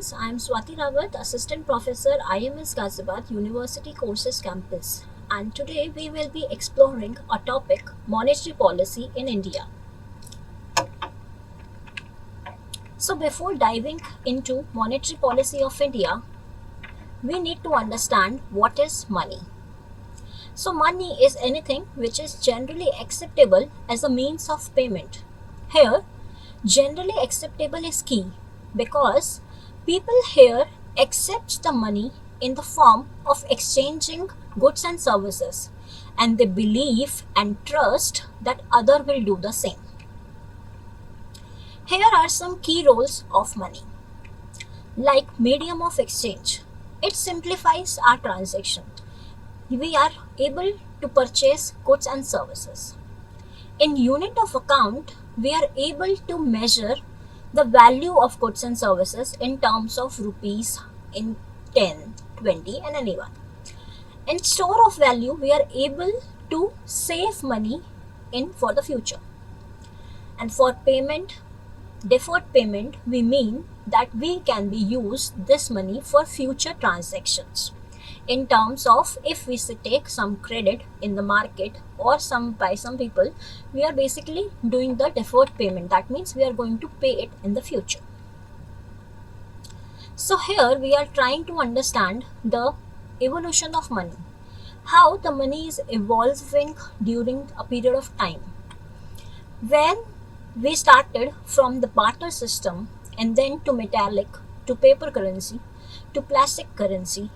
students, I am Swati Rawat, Assistant Professor, IMS Ghaziabad University Courses Campus, and today we will be exploring a topic monetary policy in India. So, before diving into monetary policy of India, we need to understand what is money. So, money is anything which is generally acceptable as a means of payment. Here, generally acceptable is key because people here accept the money in the form of exchanging goods and services, and they believe and trust that other will do the same. Here are some key roles of money. Like medium of exchange, it simplifies our transaction. We are able to purchase goods and services. In unit of account, we are able to measure the value of goods and services in terms of rupees, in 10, 20, and anyone. In store of value, we are able to save money in for the future. And for payment, deferred payment, we mean that we can be used this money for future transactions. In terms of if we take some credit in the market or by some people, we are basically doing the deferred payment. That means we are going to pay it in the future. So here we are trying to understand the evolution of money, how the money is evolving during a period of time. When we started from the barter system and then to metallic, to paper currency, to plastic currency,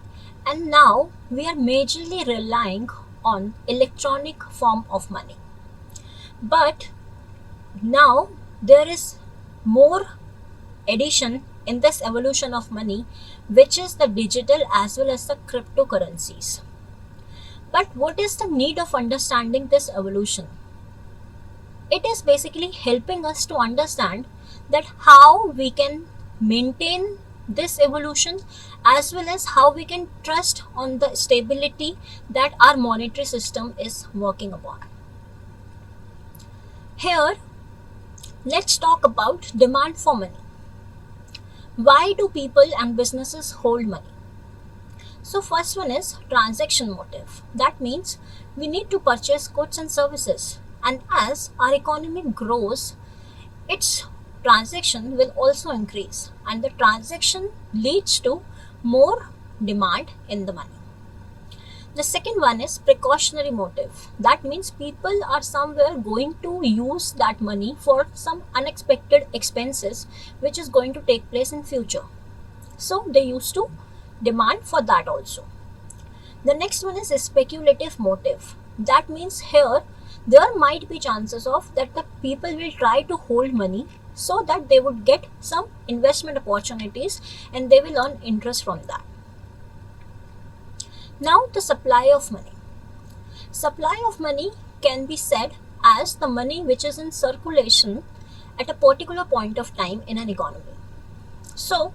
and now we are majorly relying on electronic form of money. But now there is more addition in this evolution of money, which is the digital as well as the cryptocurrencies. But what is the need of understanding this evolution? It is basically helping us to understand that how we can maintain this evolution as well as how we can trust on the stability that our monetary system is working upon. Here, let's talk about demand for money. Why do people and businesses hold money? So first one is transaction motive. That means we need to purchase goods and services, and as our economy grows, its transaction will also increase, and the transaction leads to more demand in the money. The second one is precautionary motive. That means people are somewhere going to use that money for some unexpected expenses which is going to take place in future. So they used to demand for that also. The next one is a speculative motive. That means here there might be chances of that the people will try to hold money so that they would get some investment opportunities and they will earn interest from that. Now the supply of money. Supply of money can be said as the money which is in circulation at a particular point of time in an economy. So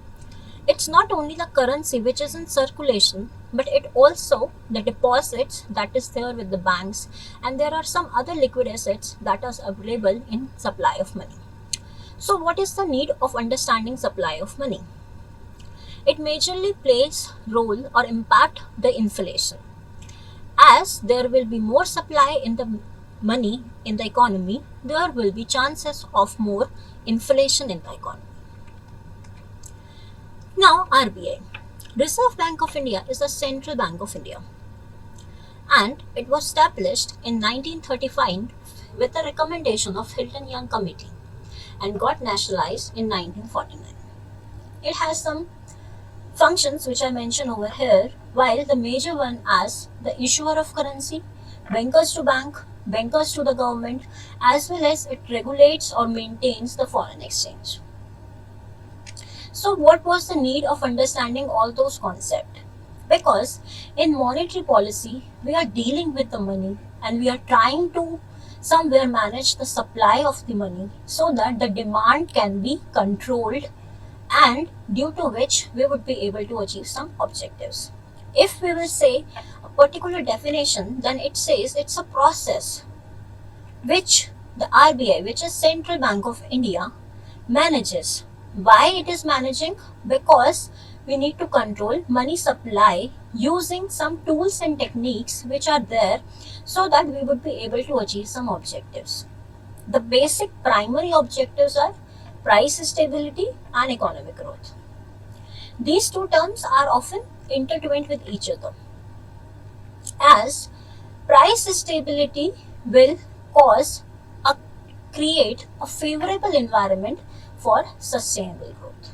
it's not only the currency which is in circulation, but it also the deposits that is there with the banks, and there are some other liquid assets that are available in supply of money. So what is the need of understanding supply of money? It majorly plays role or impact the inflation. As there will be more supply in the money in the economy, there will be chances of more inflation in the economy. Now RBI, Reserve Bank of India, is the central bank of India, and it was established in 1935 with a recommendation of Hilton Young Committee and got nationalized in 1949. It has some functions which I mention over here, while the major one as the issuer of currency, bankers to bank, bankers to the government, as well as it regulates or maintains the foreign exchange. So what was the need of understanding all those concepts? Because in monetary policy, we are dealing with the money and we are trying to somewhere manage the supply of the money so that the demand can be controlled, and due to which we would be able to achieve some objectives. If we will say a particular definition, then it says it's a process which the RBI, which is Central Bank of India, manages Why it is managing? Because we need to control money supply using some tools and techniques which are there so that we would be able to achieve some objectives. The basic primary objectives are price stability and economic growth. These two terms are often intertwined with each other, as price stability will cause a create a favorable environment for sustainable growth.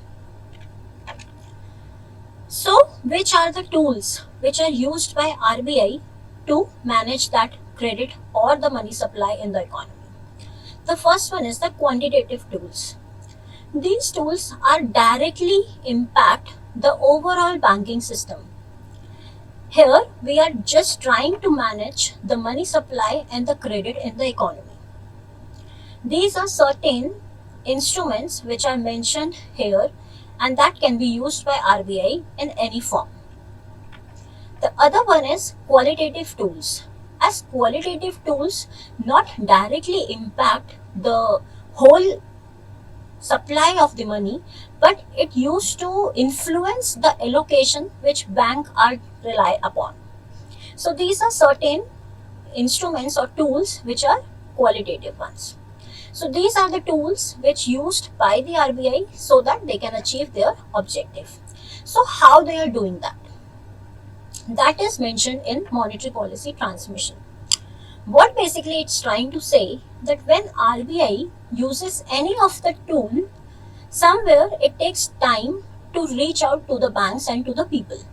So, which are the tools which are used by RBI to manage that credit or the money supply in the economy? The first one is the quantitative tools. These tools are directly impact the overall banking system. Here we are just trying to manage the money supply and the credit in the economy. These are certain instruments which are mentioned here and that can be used by RBI in any form. The other one is qualitative tools. As qualitative tools not directly impact the whole supply of the money, but it used to influence the allocation which bank are rely upon. So these are certain instruments or tools which are qualitative ones. So these are the tools which used by the RBI so that they can achieve their objective. So how they are doing that? That is mentioned in monetary policy transmission. What basically it's trying to say that when RBI uses any of the tool, somewhere it takes time to reach out to the banks and to the people.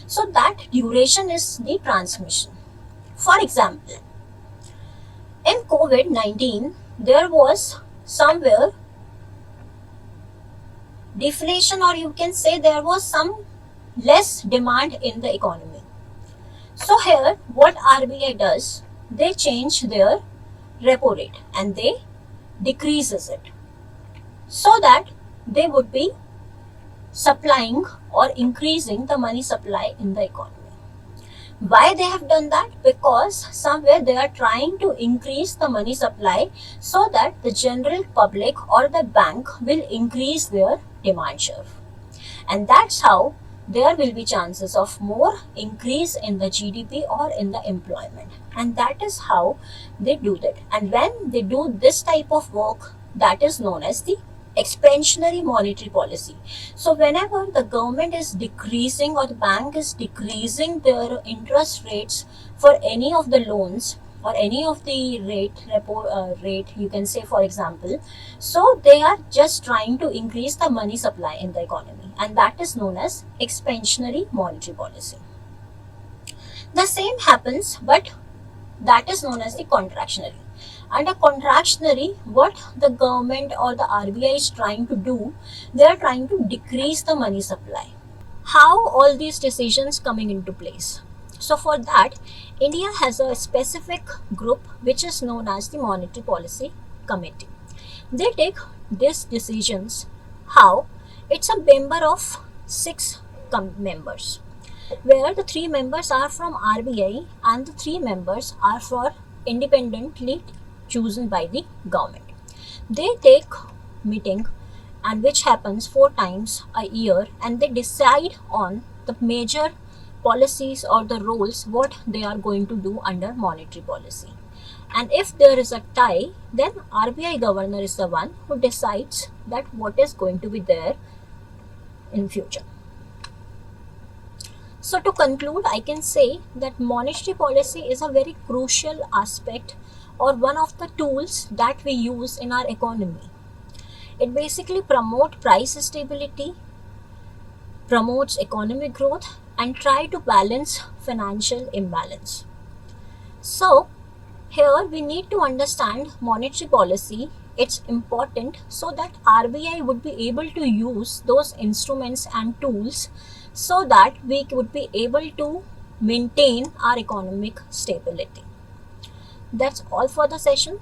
So that duration is the transmission. For example, in COVID-19, there was somewhere deflation, or you can say there was some less demand in the economy. So here what RBI does, they change their repo rate and they decreases it so that they would be supplying or increasing the money supply in the economy. Why they have done that? Because somewhere they are trying to increase the money supply so that the general public or the bank will increase their demand share. And that's how there will be chances of more increase in the GDP or in the employment. And that is how they do that. And when they do this type of work, that is known as the expansionary monetary policy. So whenever the government is decreasing or the bank is decreasing their interest rates for any of the loans or any of the repo rate, you can say, for example, so they are just trying to increase the money supply in the economy, and that is known as expansionary monetary policy. The same happens, but that is known as the contractionary. Under contractionary, what the government or the RBI is trying to do, they are trying to decrease the money supply. How all these decisions coming into place? So for that, India has a specific group which is known as the Monetary Policy Committee. They take these decisions. How? It's a member of 6 members, where the 3 members are from RBI and the 3 members are for independently chosen by the government. They take meeting, and which happens 4 times a year, and they decide on the major policies or the roles what they are going to do under monetary policy. And if there is a tie, then RBI governor is the one who decides that what is going to be there in future. So to conclude, I can say that monetary policy is a very crucial aspect or one of the tools that we use in our economy. It basically promotes price stability, promotes economic growth, and try to balance financial imbalance. So here we need to understand monetary policy. It's important so that RBI would be able to use those instruments and tools so that we would be able to maintain our economic stability. That's all for the session.